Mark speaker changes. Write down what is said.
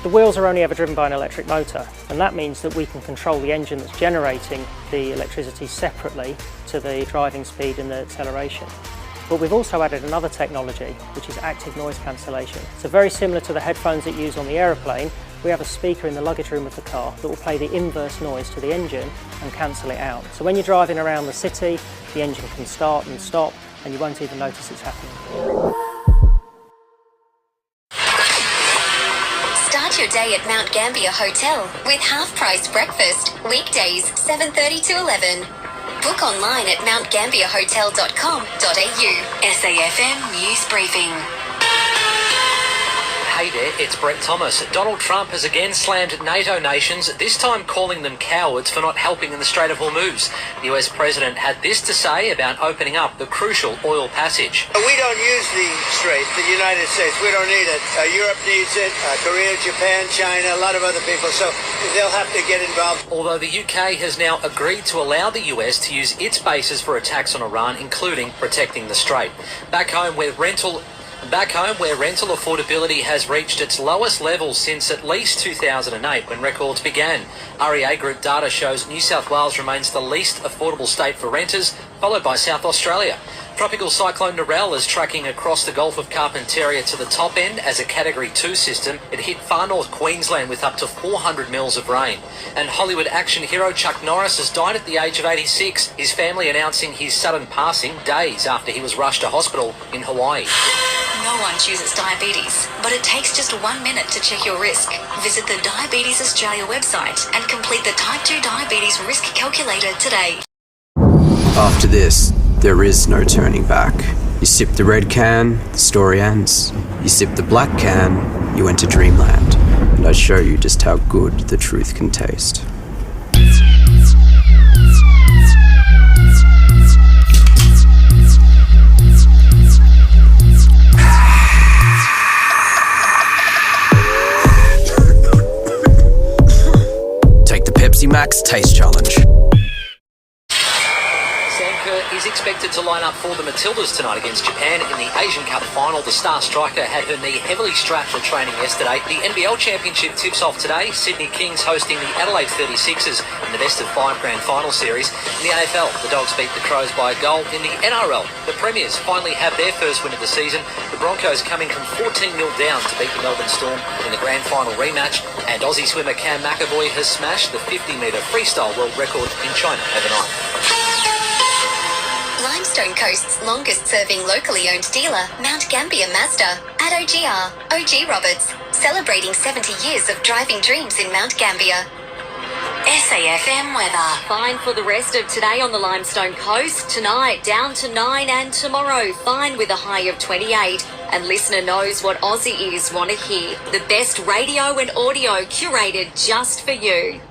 Speaker 1: The wheels are only ever driven by an electric motor, and that means that we can control the engine that's generating the electricity separately to the driving speed and the acceleration. But we've also added another technology, which is active noise cancellation. So very similar to the headphones that you use on the aeroplane, we have a speaker in the luggage room of the car that will play the inverse noise to the engine and cancel it out. So when you're driving around the city, the engine can start and stop, and you won't even notice it's happening.
Speaker 2: Start your day at Mount Gambier Hotel with half-price breakfast, weekdays 7:30 to 11. Book online at mountgambierhotel.com.au. SAFM News Briefing.
Speaker 3: Hey there, it's Brett Thomas. Donald Trump has again slammed NATO nations, this time calling them cowards for not helping in the Strait of Hormuz. The US President had this to say about opening up the crucial oil passage.
Speaker 4: We don't use the Strait, the United States. We don't need it. Europe needs it, Korea, Japan, China, a lot of other people. So they'll have to get involved.
Speaker 3: Although the UK has now agreed to allow the US to use its bases for attacks on Iran, including protecting the Strait. Back home where rental affordability has reached its lowest level since at least 2008 when records began. REA Group data shows New South Wales remains the least affordable state for renters, followed by South Australia. Tropical cyclone Narelle is tracking across the Gulf of Carpentaria to the top end as a Category 2 system. It hit far north Queensland with up to 400 mils of rain. And Hollywood action hero Chuck Norris has died at the age of 86, his family announcing his sudden passing days after he was rushed to hospital in Hawaii.
Speaker 2: No one chooses diabetes, but it takes just 1 minute to check your risk. Visit the Diabetes Australia website and complete the Type 2 Diabetes Risk Calculator today.
Speaker 5: After this, there is no turning back. You sip the red can, the story ends. You sip the black can, you enter dreamland. And I show you just how good the truth can taste. Take the Pepsi Max Taste Challenge.
Speaker 3: Is expected to line up for the Matildas tonight against Japan in the Asian Cup final. The star striker had her knee heavily strapped for training yesterday. The NBL Championship tips off today. Sydney Kings hosting the Adelaide 36ers in the best-of-5 grand final series. In the AFL, the Dogs beat the Crows by a goal. In the NRL, the Premiers finally have their first win of the season. The Broncos coming from 14-0 down to beat the Melbourne Storm in the grand final rematch. And Aussie swimmer Cam McAvoy has smashed the 50-metre freestyle world record in China overnight.
Speaker 2: Limestone Coast's longest-serving locally owned dealer, Mount Gambier Mazda, at OGR, OG Roberts, celebrating 70 years of driving dreams in Mount Gambier. SAFM weather.
Speaker 6: Fine for the rest of today on the Limestone Coast. Tonight, down to 9, and tomorrow, fine with a high of 28. And listener knows what Aussie ears want to hear. The best radio and audio curated just for you.